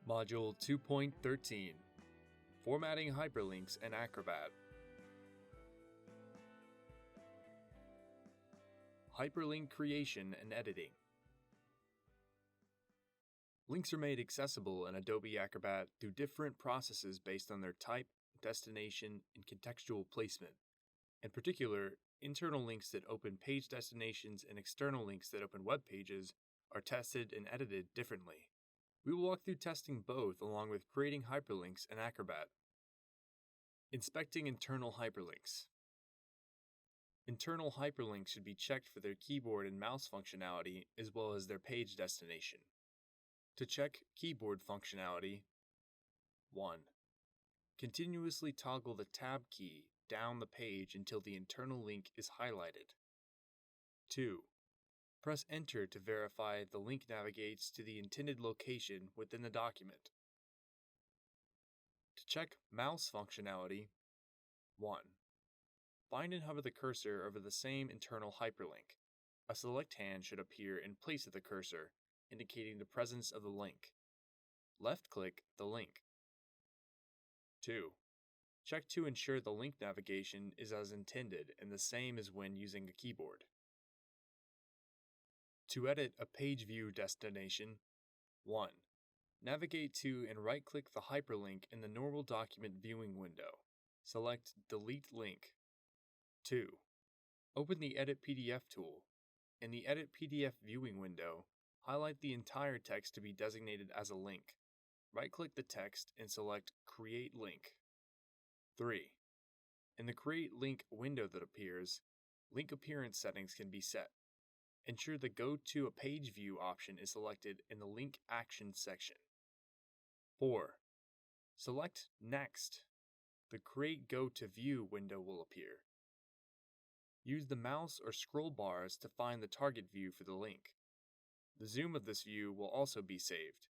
Module 2.13 Formatting Hyperlinks and Acrobat. Hyperlink creation and editing. Links are made accessible in Adobe Acrobat through different processes based on their type, destination, and contextual placement. In particular, internal links that open page destinations and external links that open web pages are tested and edited differently. We will walk through testing both along with creating hyperlinks in Acrobat. Inspecting internal hyperlinks. Internal hyperlinks should be checked for their keyboard and mouse functionality as well as their page destination. To check keyboard functionality, 1. Continuously toggle the Tab key down the page until the internal link is highlighted. 2. Press Enter to verify the link navigates to the intended location within the document. To check mouse functionality, 1. Find and hover the cursor over the same internal hyperlink. A select hand should appear in place of the cursor, indicating the presence of the link. Left-click the link. 2. Check to ensure the link navigation is as intended and the same as when using a keyboard. To edit a page view destination, 1. Navigate to and right-click the hyperlink in the normal document viewing window. Select Delete Link. 2. Open the Edit PDF tool. In the Edit PDF viewing window, highlight the entire text to be designated as a link. Right-click the text and select Create Link. 3. In the Create Link window that appears, link appearance settings can be set. Ensure the Go to a Page View option is selected in the Link Actions section. 4. Select Next. The Create Go to View window will appear. Use the mouse or scroll bars to find the target view for the link. The zoom of this view will also be saved.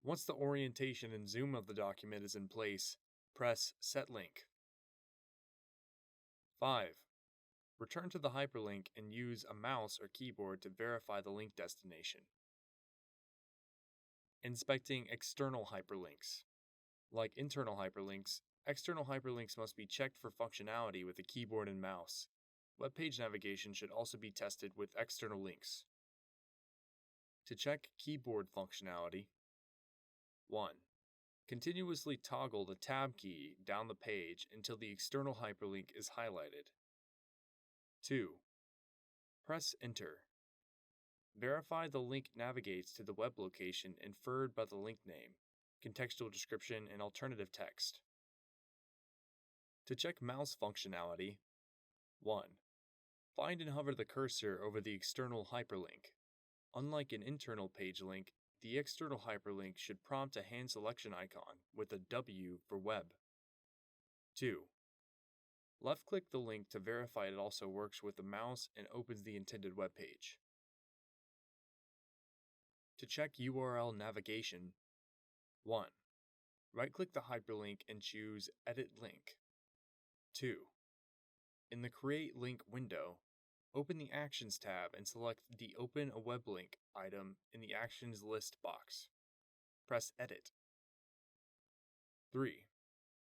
Once the orientation and zoom of the document is in place, press Set Link. 5. Return to the hyperlink and use a mouse or keyboard to verify the link destination. Inspecting external hyperlinks. Like internal hyperlinks, external hyperlinks must be checked for functionality with a keyboard and mouse. Web page navigation should also be tested with external links. To check keyboard functionality, 1. Continuously toggle the Tab key down the page until the external hyperlink is highlighted. 2. Press Enter. Verify the link navigates to the web location inferred by the link name, contextual description, and alternative text. To check mouse functionality, 1. Find and hover the cursor over the external hyperlink. Unlike an internal page link, the external hyperlink should prompt a hand selection icon with a W for web. 2. Left-click the link to verify it also works with the mouse and opens the intended web page. To check URL navigation, 1. Right-click the hyperlink and choose Edit Link. 2. In the Create Link window, open the Actions tab and select the Open a Web Link item in the Actions list box. Press Edit. 3.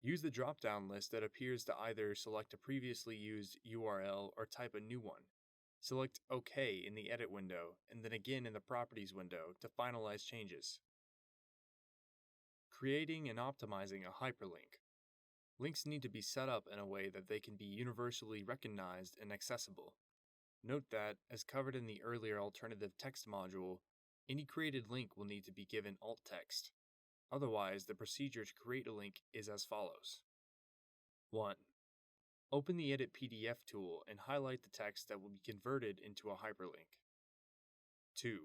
Use the drop-down list that appears to either select a previously used URL or type a new one. Select OK in the Edit window and then again in the Properties window to finalize changes. Creating and optimizing a hyperlink. Links need to be set up in a way that they can be universally recognized and accessible. Note that, as covered in the earlier alternative text module, any created link will need to be given alt text. Otherwise, the procedure to create a link is as follows. 1. Open the Edit PDF tool and highlight the text that will be converted into a hyperlink. 2.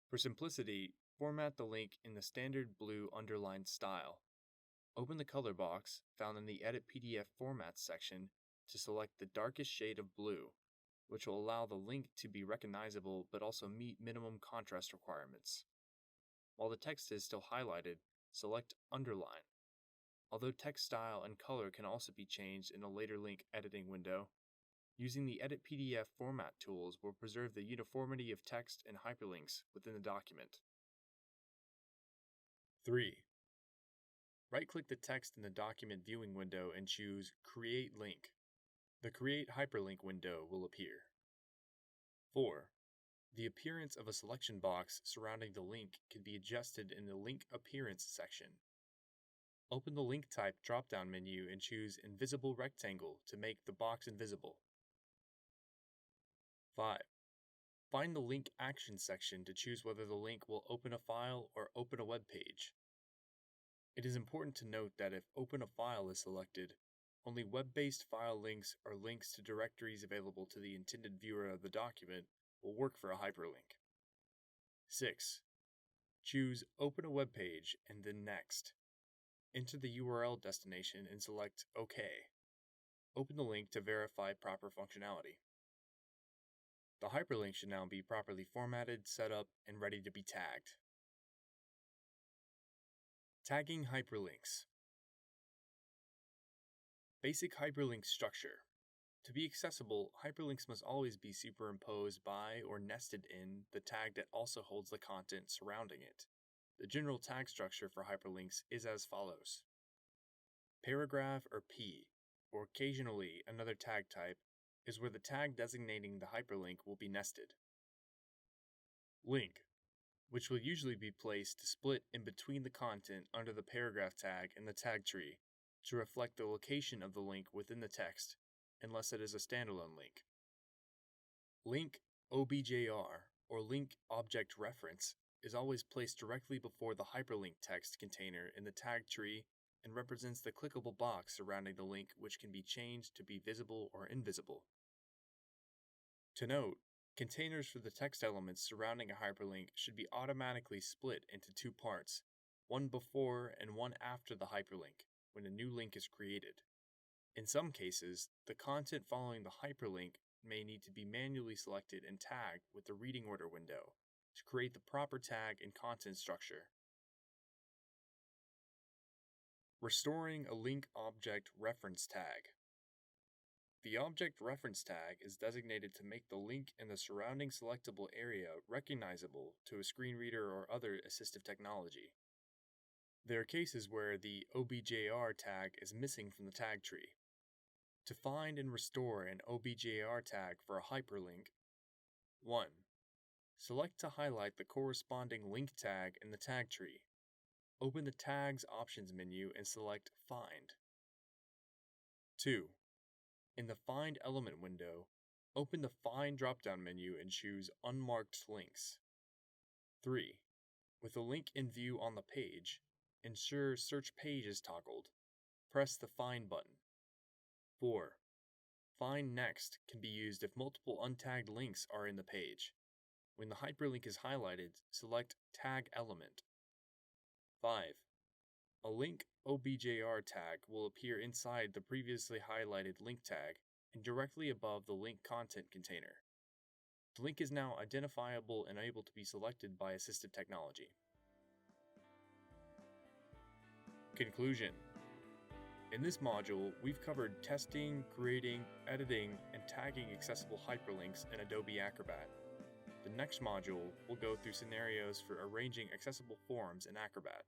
For simplicity, format the link in the standard blue underlined style. Open the color box found in the Edit PDF Formats section to select the darkest shade of blue, which will allow the link to be recognizable but also meet minimum contrast requirements. While the text is still highlighted, select Underline. Although text style and color can also be changed in a later link editing window, using the Edit PDF format tools will preserve the uniformity of text and hyperlinks within the document. 3. Right-click the text in the document viewing window and choose Create Link. The Create Hyperlink window will appear. 4. The appearance of a selection box surrounding the link can be adjusted in the Link Appearance section. Open the Link Type drop-down menu and choose Invisible Rectangle to make the box invisible. 5. Find the Link Actions section to choose whether the link will open a file or open a web page. It is important to note that if Open a File is selected, only web-based file links or links to directories available to the intended viewer of the document will work for a hyperlink. 6. Choose Open a Web Page and then Next. Enter the URL destination and select OK. Open the link to verify proper functionality. The hyperlink should now be properly formatted, set up, and ready to be tagged. Tagging hyperlinks. Basic hyperlink structure. To be accessible, hyperlinks must always be superimposed by or nested in the tag that also holds the content surrounding it. The general tag structure for hyperlinks is as follows. Paragraph or P, or occasionally another tag type, is where the tag designating the hyperlink will be nested. Link, which will usually be placed to split in between the content under the paragraph tag and the tag tree to reflect the location of the link within the text, unless it is a standalone link. Link OBJR, or Link Object Reference, is always placed directly before the hyperlink text container in the tag tree and represents the clickable box surrounding the link, which can be changed to be visible or invisible. To note, containers for the text elements surrounding a hyperlink should be automatically split into two parts, one before and one after the hyperlink, when a new link is created. In some cases, the content following the hyperlink may need to be manually selected and tagged with the reading order window to create the proper tag and content structure. Restoring a link object reference tag. The object reference tag is designated to make the link and the surrounding selectable area recognizable to a screen reader or other assistive technology. There are cases where the OBJR tag is missing from the tag tree. To find and restore an OBJR tag for a hyperlink, 1. Select to highlight the corresponding link tag in the tag tree. Open the Tags Options menu and select Find. 2. In the Find Element window, open the Find drop-down menu and choose Unmarked Links. 3. With the link in view on the page, ensure Search Page is toggled. Press the Find button. 4. Find Next can be used if multiple untagged links are in the page. When the hyperlink is highlighted, select Tag Element. 5. A link OBJR tag will appear inside the previously highlighted link tag and directly above the link content container. The link is now identifiable and able to be selected by assistive technology. Conclusion. In this module, we've covered testing, creating, editing, and tagging accessible hyperlinks in Adobe Acrobat. The next module will go through scenarios for arranging accessible forms in Acrobat.